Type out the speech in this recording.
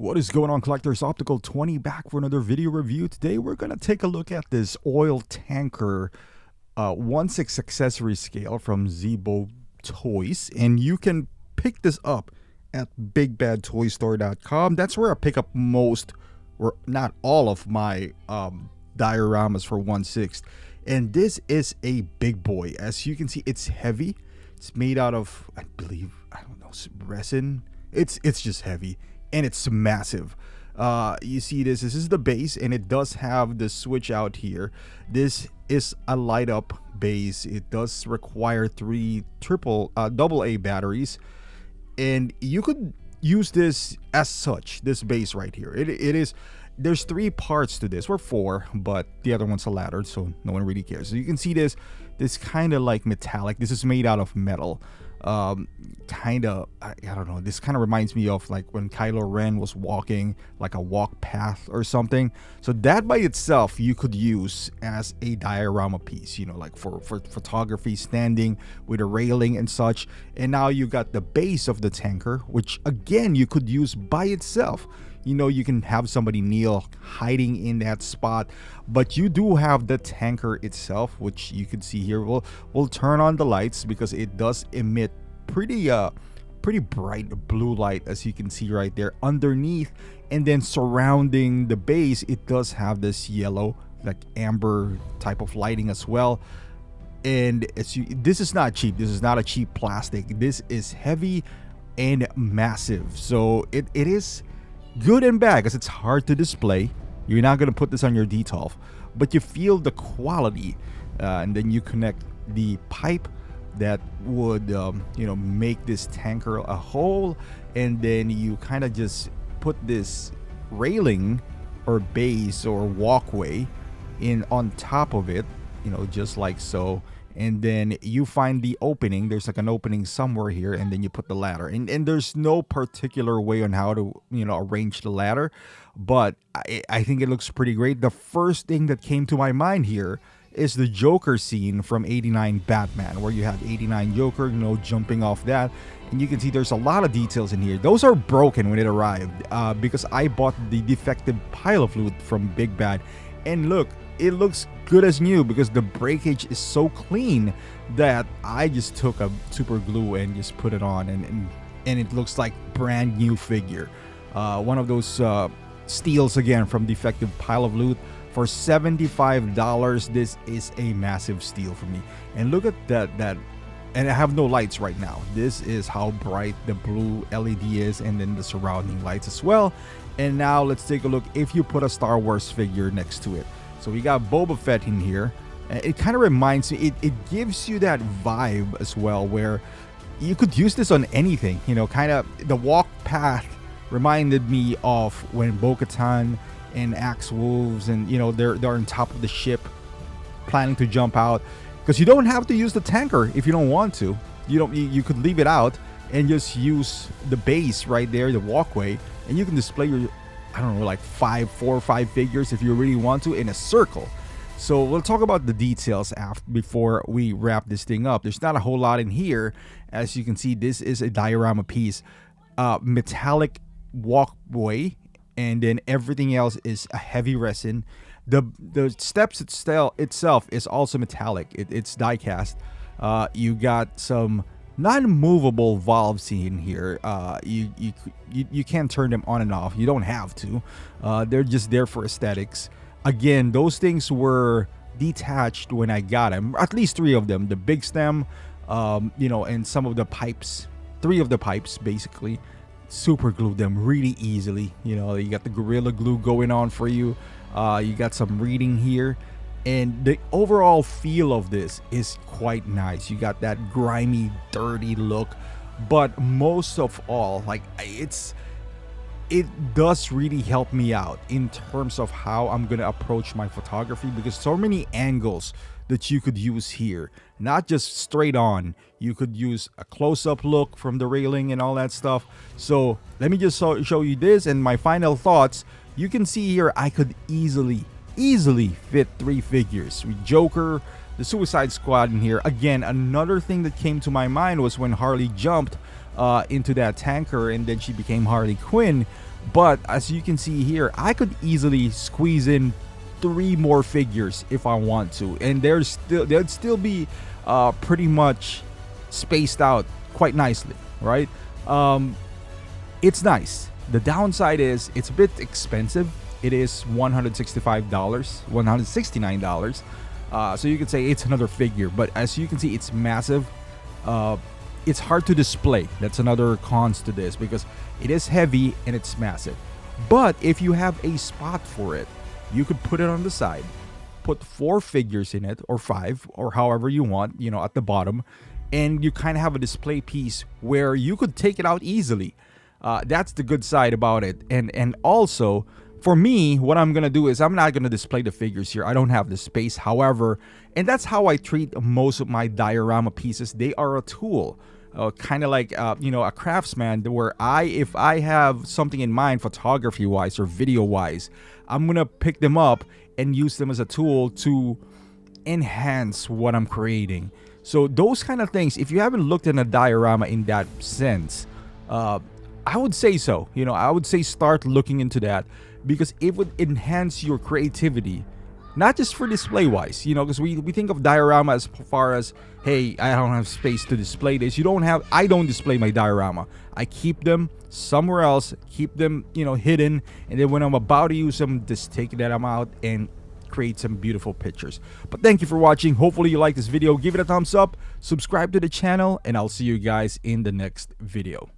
What is going on, collectors? Optical 20 back for another video review. Today we're going to take a look at this oil tanker 1/6 accessory scale from Zebo Toys, and you can pick this up at bigbadtoystore.com. That's where I pick up most, or not all, of my dioramas for 1/6. And this is a big boy. As you can see, it's heavy. It's made out of, I believe, I don't know, resin. It's just heavy. And it's massive. You see this is the base, and it does have the switch out here. This is a light up base. It does require three double A batteries, and you could use this as such. This base right here, it is, there's three parts to this, or four, but the other one's a ladder, so no one really cares. So you can see this kind of like metallic. This is made out of metal. Kind of, I don't know, this kind of reminds me of like when Kylo Ren was walking, like a walk path or something. So that by itself you could use as a diorama piece, you know, like for photography, standing with a railing and such. And now you got the base of the tanker, which again you could use by itself. You know, you can have somebody kneel hiding in that spot, but you do have the tanker itself, which you can see here. We'll turn on the lights because it does emit pretty bright blue light, as you can see right there underneath. And then surrounding the base, it does have this yellow, like amber type of lighting as well. And this is not cheap. This is not a cheap plastic. This is heavy and massive. So it is good and bad because it's hard to display. You're not going to put this on your DTOF, but you feel the quality. And then you connect the pipe that would you know, make this tanker a whole, and then you kind of just put this railing or base or walkway in on top of it, you know, just like so. And then you find the opening. There's like an opening somewhere here, and then you put the ladder. And there's no particular way on how to, you know, arrange the ladder, but I think it looks pretty great. The first thing that came to my mind here is the Joker scene from '89 Batman, where you had '89 Joker, you know, jumping off that. And you can see there's a lot of details in here. Those are broken when it arrived because I bought the defective pile of loot from Big Bad. And look, it looks good as new because the breakage is so clean that I just took a super glue and just put it on, and it looks like brand new figure. One of those steals again from defective pile of loot for $75. This is a massive steal for me. And look at that, and I have no lights right now. This is how bright the blue LED is, and then the surrounding lights as well. And now let's take a look if you put a Star Wars figure next to it. So we got Boba Fett in here. It kind of reminds me, it gives you that vibe as well, where you could use this on anything. You know, kind of the walk path reminded me of when Bo-Katan and Axe Wolves, and you know, they're on top of the ship planning to jump out, because you don't have to use the tanker if you don't want to. You could leave it out and just use the base right there, the walkway, and you can display your, I don't know, like 4 or 5 figures if you really want to in a circle. So we'll talk about the details before we wrap this thing up. There's not a whole lot in here. As you can see, this is a diorama piece, metallic walkway, and then everything else is a heavy resin. The steps itself is also metallic. It's die cast. You got some non-movable valves in here. You can't turn them on and off. You don't have to. They're just there for aesthetics. Again, those things were detached when I got them. At least 3 of them. The big stem, you know, and some of the pipes. 3 of the pipes basically. Super glued them really easily. You know, you got the Gorilla Glue going on for you. You got some reading here. And the overall feel of this is quite nice. You got that grimy, dirty look, but most of all, like, it does really help me out in terms of how I'm gonna approach my photography, because so many angles that you could use here, not just straight on. You could use a close-up look from the railing and all that stuff. So let me just show you this and my final thoughts. You can see here I could easily fit 3 figures with Joker, the Suicide Squad in here. Again, another thing that came to my mind was when Harley jumped into that tanker and then she became Harley Quinn. But as you can see here, I could easily squeeze in 3 more figures if I want to, and they'd still be pretty much spaced out quite nicely, right? It's nice. The downside is it's a bit expensive. It is $165, $169. So you could say it's another figure, but as you can see, it's massive. It's hard to display. That's another cons to this, because it is heavy and it's massive. But if you have a spot for it, you could put it on the side, put 4 figures in it, or 5, or however you want, at the bottom, and you kind of have a display piece where you could take it out easily. That's the good side about it. And also, for me, what I'm gonna do is I'm not gonna display the figures here. I don't have the space. However, and that's how I treat most of my diorama pieces. They are a tool, kind of like a craftsman, where if I have something in mind, photography wise or video wise, I'm gonna pick them up and use them as a tool to enhance what I'm creating. So those kind of things, if you haven't looked at a diorama in that sense, I would say so. I would say start looking into that, because it would enhance your creativity, not just for display wise, because we think of diorama as far as, hey, I don't have space to display this. I don't display my diorama. I keep them somewhere else, keep them, hidden, and then when I'm about to use them, just take them out and create some beautiful pictures. But thank you for watching. Hopefully you like this video. Give it a thumbs up, subscribe to the channel, and I'll see you guys in the next video.